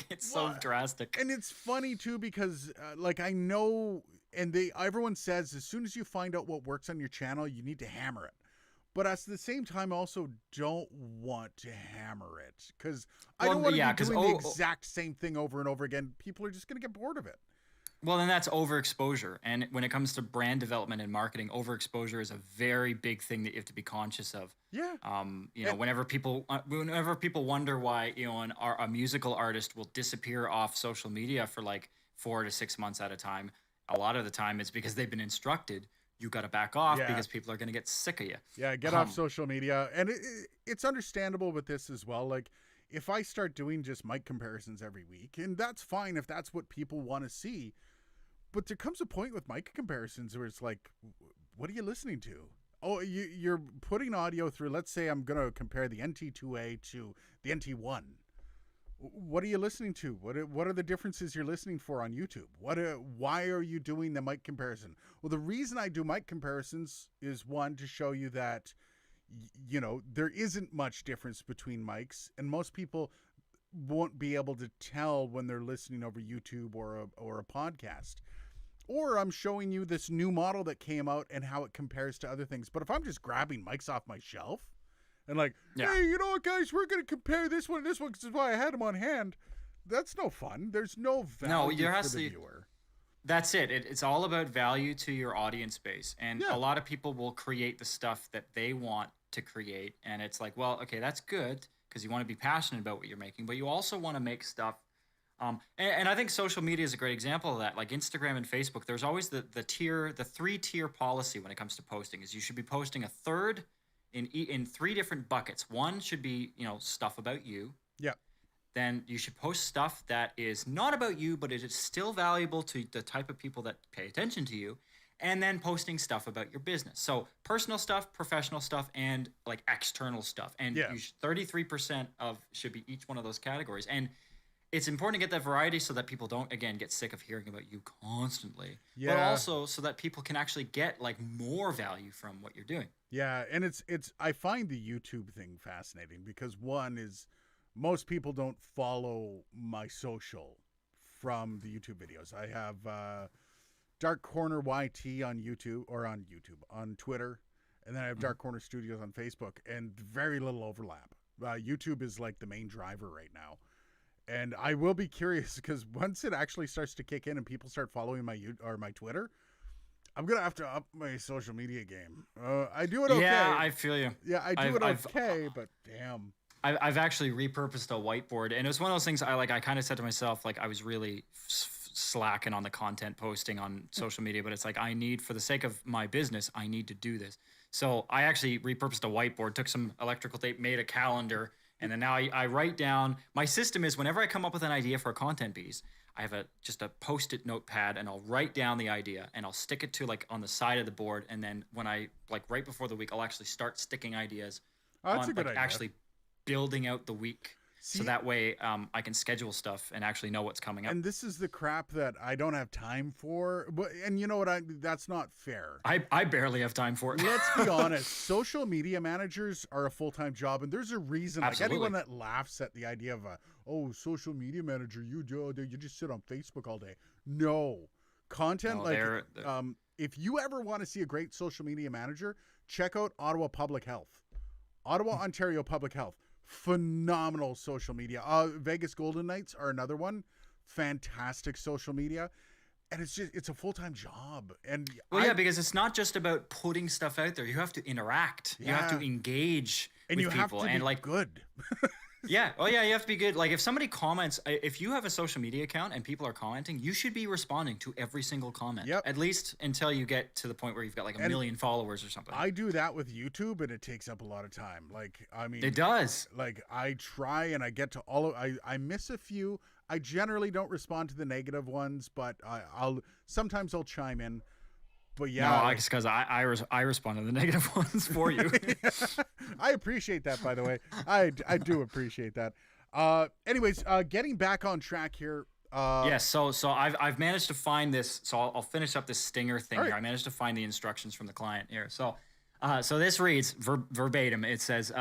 It's so drastic.
And it's funny too, because like I know, and everyone says as soon as you find out what works on your channel, you need to hammer it. But at the same time, also don't want to hammer it, because I don't want to be doing the exact same thing over and over again. People are just going to get bored of it.
Well, then that's overexposure. And when it comes to brand development and marketing, overexposure is a very big thing that you have to be conscious of.
Yeah.
Whenever people wonder why, you know, a musical artist will disappear off social media for like 4 to 6 months at a time, a lot of the time it's because they've been instructed, you got to back off because people are going to get sick of you.
Yeah, get off social media. And it's understandable with this as well. Like, if I start doing just mic comparisons every week, and that's fine if that's what people want to see, but there comes a point with mic comparisons where it's like, what are you listening to? Oh, you're putting audio through, let's say I'm going to compare the NT2A to the NT1. What are you listening to? What are the differences you're listening for on YouTube? Why are you doing the mic comparison? Well, the reason I do mic comparisons is, one, to show you that, you know, there isn't much difference between mics, and most people won't be able to tell when they're listening over YouTube or a podcast. Or I'm showing you this new model that came out and how it compares to other things. But if I'm just grabbing mics off my shelf and like, hey, you know what, guys, we're going to compare this one and this one because that's why I had them on hand, that's no fun. There's no value for the viewer.
That's it. It's all about value to your audience base. And a lot of people will create the stuff that they want to create. And it's like, well, okay, that's good because you want to be passionate about what you're making, but you also want to make stuff. And I think social media is a great example of that. Like Instagram and Facebook, there's always the 3-tier policy when it comes to posting. Is you should be posting a third in 3 different buckets. One should be, you know, stuff about you.
Yeah.
Then you should post stuff that is not about you, but it is still valuable to the type of people that pay attention to you. And then posting stuff about your business. So personal stuff, professional stuff, and like external stuff. And 33% should be each one of those categories. And it's important to get that variety so that people don't, again, get sick of hearing about you constantly. Yeah. But also so that people can actually get like more value from what you're doing.
Yeah, and it's I find the YouTube thing fascinating because, one is, most people don't follow my social from the YouTube videos. I have Dark Corner YT on YouTube, on Twitter, and then I have Dark Corner Studios on Facebook, and very little overlap. YouTube is like the main driver right now. And I will be curious because once it actually starts to kick in and people start following my Twitter, I'm going to have to up my social media game. I do it okay.
Yeah, I feel you.
Yeah, I do it okay, but damn.
I've actually repurposed a whiteboard, and it was one of those things I kind of said to myself, like I was really slacking on the content posting on social media, but it's like for the sake of my business, I need to do this. So I actually repurposed a whiteboard, took some electrical tape, made a calendar, and then now I write down. My system is whenever I come up with an idea for a content piece, I have just a Post-it notepad, and I'll write down the idea and I'll stick it to like on the side of the board. And then when I like right before the week, I'll actually start sticking ideas.
That's a good idea.
Actually building out the week. So that way I can schedule stuff and actually know what's coming up.
And this is the crap that I don't have time for. And you know what? That's not fair.
I barely have time for it.
Let's be honest. Social media managers are a full-time job. And there's a reason.
Absolutely.
Like anyone that laughs at the idea of social media manager, you just sit on Facebook all day. No. Content if you ever want to see a great social media manager, check out Ottawa Public Health. Ottawa, Ontario Public Health. Phenomenal social media. Vegas Golden Knights are another one. fantastic social media, and it's a full-time job. And
well, because it's not just about putting stuff out there. You have to interact. You have to engage
and
with
you
people,
have to
and
be
like
good.
yeah. Oh yeah, you have to be good. Like if somebody comments, if you have a social media account and people are commenting, you should be responding to every single comment.
Yep.
At least until you get to the point where you've got like a million followers or something.
I do that with YouTube, and it takes up a lot of time. Like, I mean,
it does.
Like, I try and I get to I miss a few. I generally don't respond to the negative ones, but sometimes I'll chime in. But yeah,
no, just because I respond to the negative ones for you.
I appreciate that, by the way. I do appreciate that. Anyways, getting back on track here.
Yes. So I've managed to find this. So I'll finish up this stinger thing
All
here.
right.
I managed to find the instructions from the client here. So this reads verbatim. It says,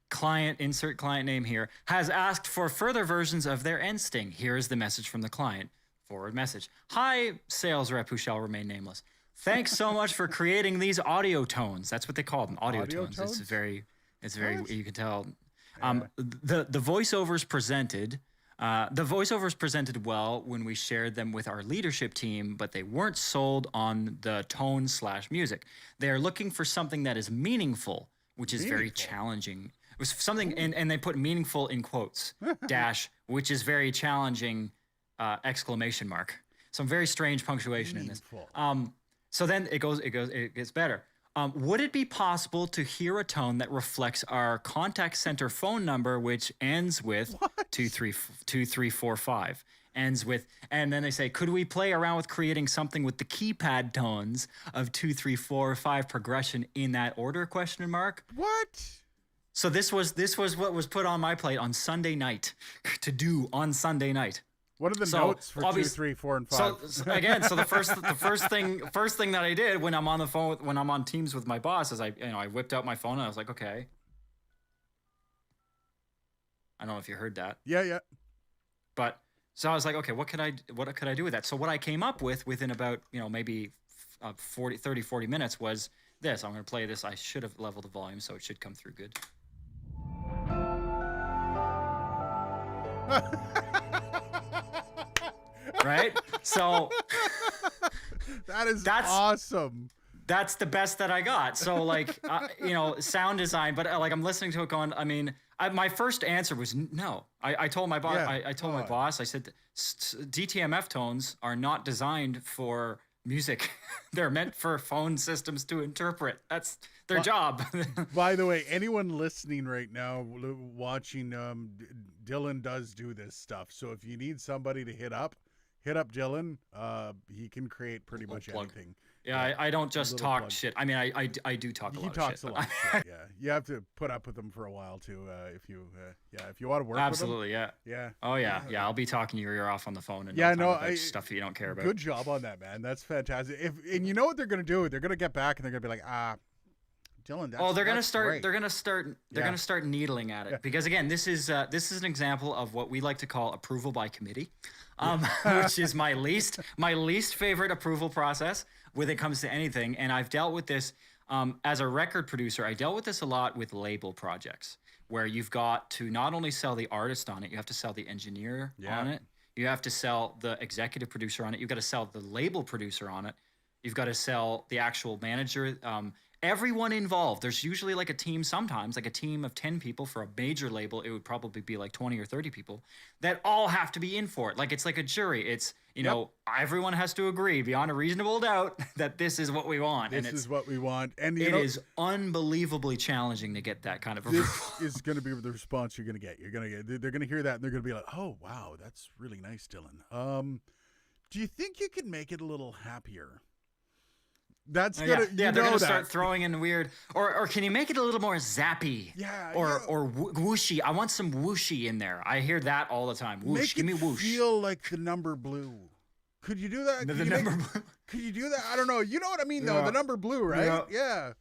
client, insert client name here, has asked for further versions of their end sting. Here is the message from the client. Forward message. Hi, sales rep who shall remain nameless. Thanks so much for creating these audio tones. That's what they call them, audio tones. It's very, what? You can tell. The voiceovers presented. The voiceovers presented well when we shared them with our leadership team, but they weren't sold on the tone/music. They are looking for something that is meaningful, which is very challenging. It was something, and they put meaningful in quotes, dash, which is very challenging, exclamation mark. Some very strange punctuation in this. So then it gets better. Would it be possible to hear a tone that reflects our contact center phone number, which ends with 2345? Ends with, and then they say, could we play around with creating something with the keypad tones of 2345 progression in that order? Question mark.
What?
So this was what was put on my plate on Sunday night to do on Sunday night.
What are the notes for 2, 3, 4, and 5?
So again, the first thing that I did when I'm on the phone when I'm on Teams with my boss is I whipped out my phone and I was like, okay. I don't know if you heard that.
Yeah.
But so I was like, okay, what could I do with that? So what I came up with within about maybe 40 minutes was this. I'm going to play this. I should have leveled the volume so it should come through good. Right? So
that's awesome.
That's the best that I got. So like, sound design, but like I'm listening to it going, I mean, my first answer was no. I told my boss, I told my boss, I said, DTMF tones are not designed for music. They're meant for phone systems to interpret. That's their job.
By the way, anyone listening right now, watching, Dylan does do this stuff. So if you need somebody to hit up Dylan. He can create pretty much anything.
Yeah, I don't just talk shit. I mean, I do talk a lot of shit. He talks a lot of shit,
yeah. You have to put up with him for a while, too, if you want to work
Absolutely,
with him.
Yeah. Oh, yeah. I'll be talking your ear off on the phone and stuff you don't care about.
Good job on that, man. That's fantastic. And you know what they're going to do? They're going to get back and they're going to be like, Dylan,
they're gonna start needling at it because again, this is an example of what we like to call approval by committee, which is my least favorite approval process when it comes to anything. And I've dealt with this as a record producer. I dealt with this a lot with label projects where you've got to not only sell the artist on it, you have to sell the engineer on it, you have to sell the executive producer on it, you've got to sell the label producer on it, you've got to sell the actual manager. Everyone involved. There's usually like a team sometimes, like a team of 10 people. For a major label, it would probably be like 20 or 30 people that all have to be in for it. Like it's like a jury. It's, everyone has to agree beyond a reasonable doubt that this is what we want.
This is what we want. And
it is unbelievably challenging to get that kind of approval.
This is going to be the response you're going to get. They're going to hear that and they're going to be like, oh, wow, that's really nice, Dylan. Do you think you could make it a little happier? That's gonna
they're gonna start throwing in weird or can you make it a little more zappy? Or whooshy. I want some whooshy in there. I hear that all the time. Whoosh, give me whoosh.
Feel like the number blue. Could you do that? Could you do that? I don't know. You know what I mean though. The number blue, right? Yeah.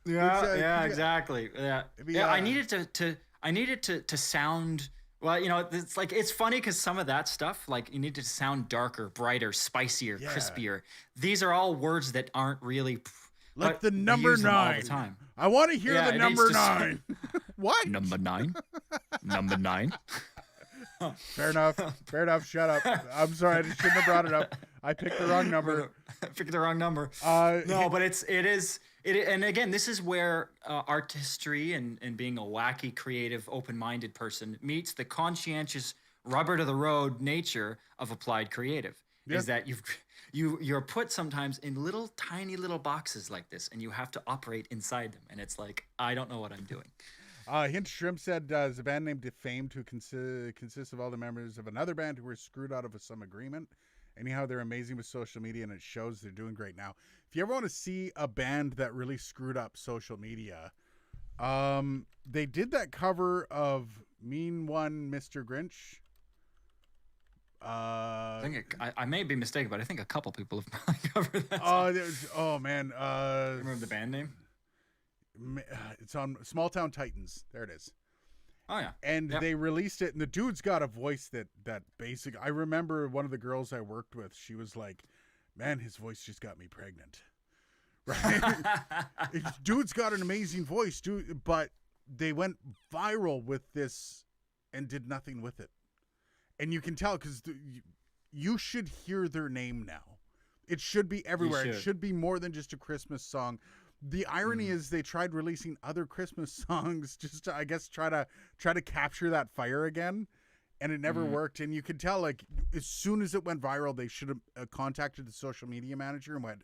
Exactly. Yeah. I needed to sound. Well, it's like it's funny because some of that stuff, like you need to sound darker, brighter, spicier, crispier. These are all words that aren't really
like the number 9 all the time. I want to hear the number 9. What?
Number 9. Number 9.
Fair enough. Fair enough. Shut up. I'm sorry. I just shouldn't have brought it up. I picked the wrong number.
Picked the wrong number. No, but it is. And again, this is where artistry and being a wacky, creative, open-minded person meets the conscientious, rubber to the road nature of applied creative. Yep. Is that you're put sometimes in little tiny little boxes like this, and you have to operate inside them. And it's like, I don't know what I'm doing.
Hint Shrimp said, is a band named Defamed who consists of all the members of another band who were screwed out of some agreement. Anyhow, they're amazing with social media, and it shows they're doing great now. If you ever want to see a band that really screwed up social media, they did that cover of Mean One, Mr. Grinch.
I may be mistaken, but I think a couple people have covered that.
Oh man.
Remember the band name?
It's on Small Town Titans. There it is.
Oh yeah.
And they released it, and the dude's got a voice that basic. I remember one of the girls I worked with. She was like, "Man, his voice just got me pregnant." Right? Dude's got an amazing voice, dude. But they went viral with this and did nothing with it. And you can tell because you should hear their name now. It should be everywhere. It should be more than just a Christmas song. The irony is they tried releasing other Christmas songs just to, I guess, try to capture that fire again, and it never worked. And you could tell, like, as soon as it went viral, they should have contacted the social media manager and went,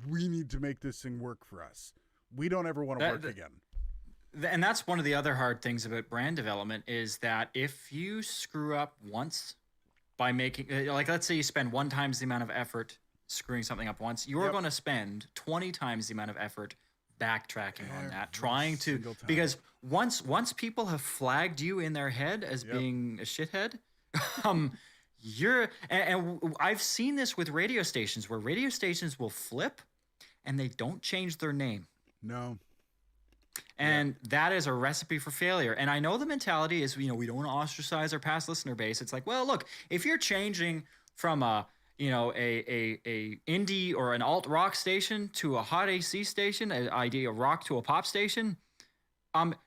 "We need to make this thing work for us. We don't ever want to work again."
And that's one of the other hard things about brand development is that if you screw up once by making, like, let's say you spend 1 times the amount of effort screwing something up once, you're going to spend 20 times the amount of effort backtracking on that, trying to, because once people have flagged you in their head as being a shithead, and I've seen this with radio stations where radio stations will flip and they don't change their name.
No.
And that is a recipe for failure. And I know the mentality is, we don't want to ostracize our past listener base. It's like, well, look, if you're changing from a indie or an alt rock station to a hot AC station, an idea rock to a pop station,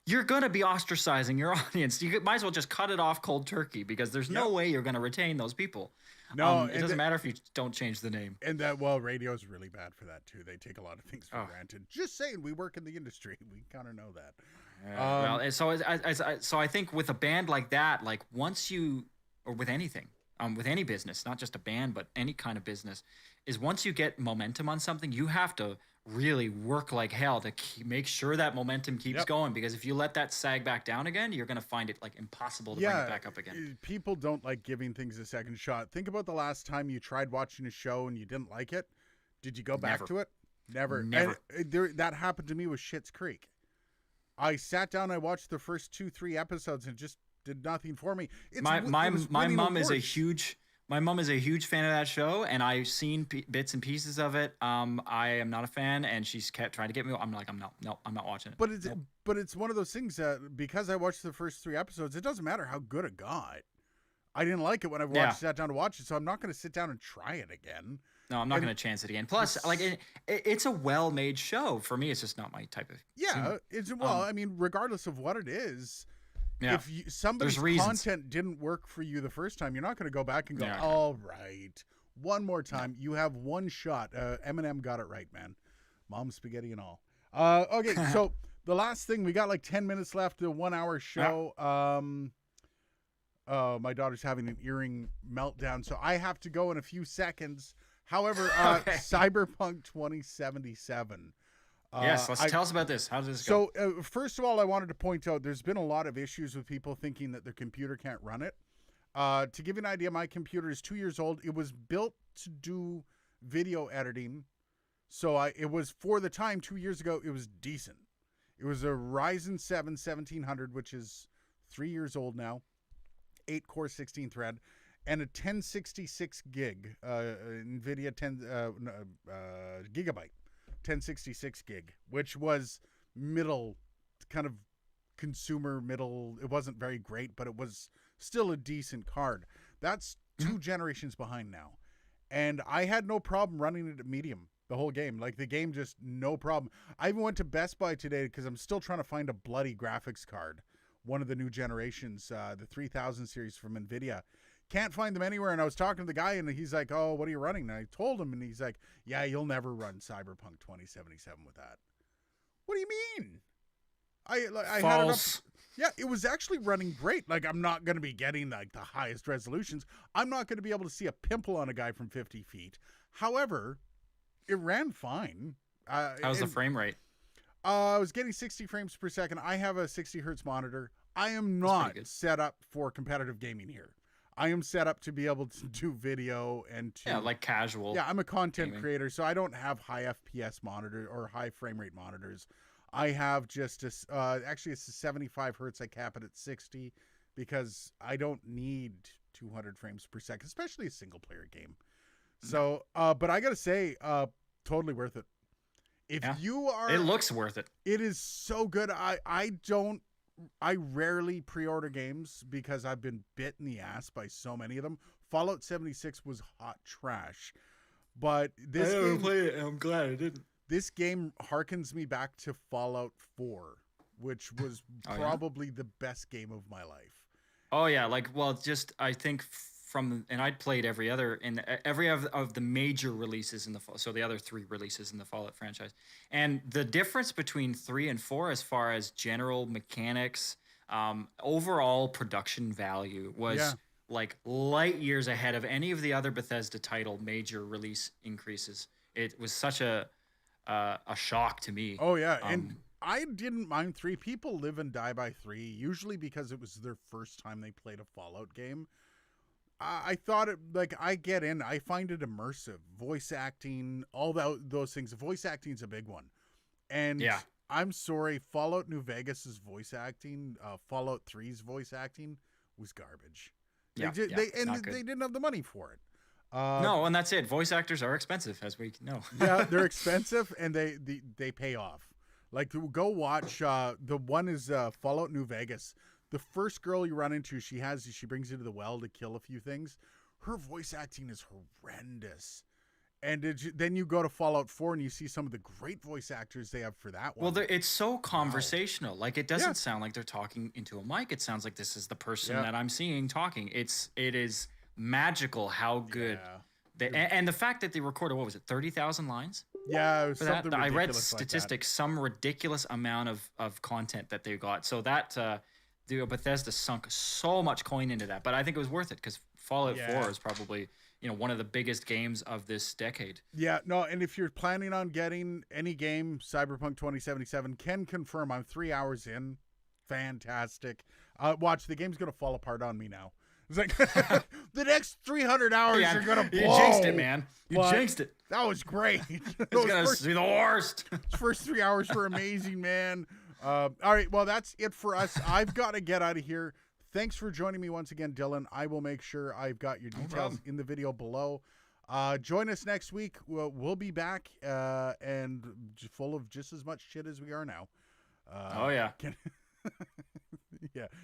you're gonna be ostracizing your audience. You might as well just cut it off cold turkey because there's no way you're gonna retain those people. No, it doesn't matter if you don't change the name.
And radio is really bad for that too. They take a lot of things for granted. Just saying, we work in the industry. We kind of know that.
So I think with a band like that, like or with anything. With any business, not just a band, but any kind of business, is once you get momentum on something, you have to really work like hell to make sure that momentum keeps going. Because if you let that sag back down again, you're going to find it like impossible to bring it back up again.
People don't like giving things a second shot. Think about the last time you tried watching a show and you didn't like it. Did you go back to it? Never. That happened to me with Schitt's Creek. I sat down, I watched the first 2-3 episodes and just did nothing for me.
My mom is a huge fan of that show, and I've seen bits and pieces of it. I am not a fan, and she's kept trying to get me. I'm like, I'm not watching it.
But it's one of those things that because I watched the first 3 episodes, it doesn't matter how good it got. I didn't like it when I sat down to watch it, so I'm not going to sit down and try it again.
No, I'm not going to chance it again. Plus, it's a well-made show. For me, it's just not my type of.
Yeah, I mean, regardless of what it is. Yeah. If somebody's content didn't work for you the first time, you're not going to go back and go, all right, one more time. You have one shot. Eminem got it right, man. Mom spaghetti and all. Okay, so the last thing, we got like 10 minutes left, a 1-hour show. My daughter's having an earring meltdown, so I have to go in a few seconds. However, Cyberpunk 2077.
Yes, tell us about this. How does this go?
So, first of all, I wanted to point out there's been a lot of issues with people thinking that their computer can't run it. To give you an idea, my computer is 2 years old. It was built to do video editing. So, it was, for the time 2 years ago, it was decent. It was a Ryzen 7 1700, which is 3 years old now, 8-core 16-thread, and a 1066 gig, NVIDIA gigabyte. 1066 gig, which was middle, kind of consumer middle. It wasn't very great, but it was still a decent card. That's 2 generations behind now. And I had no problem running it at medium the whole game. Like, the game, just no problem. I even went to Best Buy today because I'm still trying to find a bloody graphics card one of the new generations, the 3000 series from NVIDIA. Can't find them anywhere. And I was talking to the guy, and he's like, "Oh, what are you running?" And I told him, and he's like, "Yeah, you'll never run Cyberpunk 2077 with that." What do you mean? I had it up. Yeah, it was actually running great. Like, I'm not going to be getting like the highest resolutions. I'm not going to be able to see a pimple on a guy from 50 feet. However, it ran fine.
How's the frame rate?
I was getting 60 frames per second. I have a 60 hertz monitor. I am not set up for competitive gaming here. I am set up to be able to do video and to
like casual.
Yeah, I'm a content creator, so I don't have high FPS monitor or high frame rate monitors. I have just actually it's a 75 hertz. I cap it at 60 because I don't need 200 frames per second, especially a single player game. So, but I gotta say, totally worth it. If you are,
it looks worth it.
It is so good. I rarely pre-order games because I've been bit in the ass by so many of them. Fallout 76 was hot trash, but this
I never played it. I'm glad I didn't.
This game harkens me back to Fallout 4, which was probably the best game of my life.
Oh yeah, I think and I'd played every of the major releases in the other 3 releases in the Fallout franchise. And the difference between 3 and 4 as far as general mechanics, overall production value was like light years ahead of any of the other Bethesda title major release increases. It was such a shock to me.
Oh yeah, and I didn't mind 3. People live and die by 3, usually because it was their first time they played a Fallout game. I thought it, like, I get in. I find it immersive. Voice acting, all those things. Voice acting is a big one. And I'm sorry, Fallout New Vegas's voice acting, Fallout 3's voice acting was garbage. They didn't have the money for it.
No, and that's it. Voice actors are expensive, as we know.
Yeah, they're expensive, and they pay off. Like, go watch. The one is Fallout New Vegas. The first girl you run into, she brings you to the well to kill a few things. Her voice acting is horrendous. And then you go to Fallout 4 and you see some of the great voice actors they have for that one.
Well, it's so conversational. Like, it doesn't sound like they're talking into a mic. It sounds like this is the person that I'm seeing talking. It is magical how good. And the fact that they recorded, 30,000 lines?
Yeah, it was something ridiculous.
I read statistics, some ridiculous amount of content that they got. So that Bethesda sunk so much coin into that. But I think it was worth it because Fallout 4 is probably one of the biggest games of this decade. Yeah,
no, and if you're planning on getting any game, Cyberpunk 2077 can confirm I'm 3 hours in. Fantastic. Watch, the game's going to fall apart on me now. It's like the next 300 hours are going to blow.
You jinxed it, man. You jinxed it.
That was great.
It's going to be the worst.
First 3 hours were amazing, man. All right, well, that's it for us. I've got to get out of here. Thanks for joining me once again, Dylan. I will make sure I've got your details in the video below. Join us next week. We'll be back and full of just as much shit as we are now.
Yeah,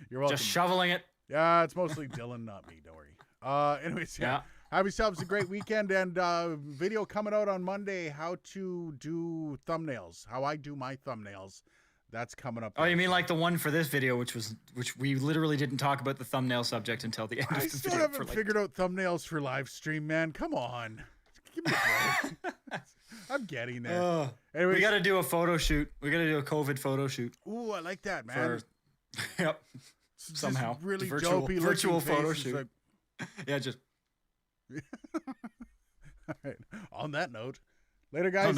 you're welcome.
Just shoveling it.
Yeah, it's mostly Dylan, not me. Don't worry. Anyways, have yourselves a great weekend, and video coming out on Monday, how to do thumbnails, how I do my thumbnails. That's coming up.
Oh, you mean like the one for this video, which we literally didn't talk about the thumbnail subject until the end of the video. I
still haven't figured out thumbnails for live stream, man. Come on. Give me a break. I'm getting there.
Anyways, we got to do a photo shoot. We got to do a COVID photo shoot.
Ooh, I like that, man.
Yep. Somehow.
Really
virtual photo shoot.
Like...
just.
All right. On that note, later, guys.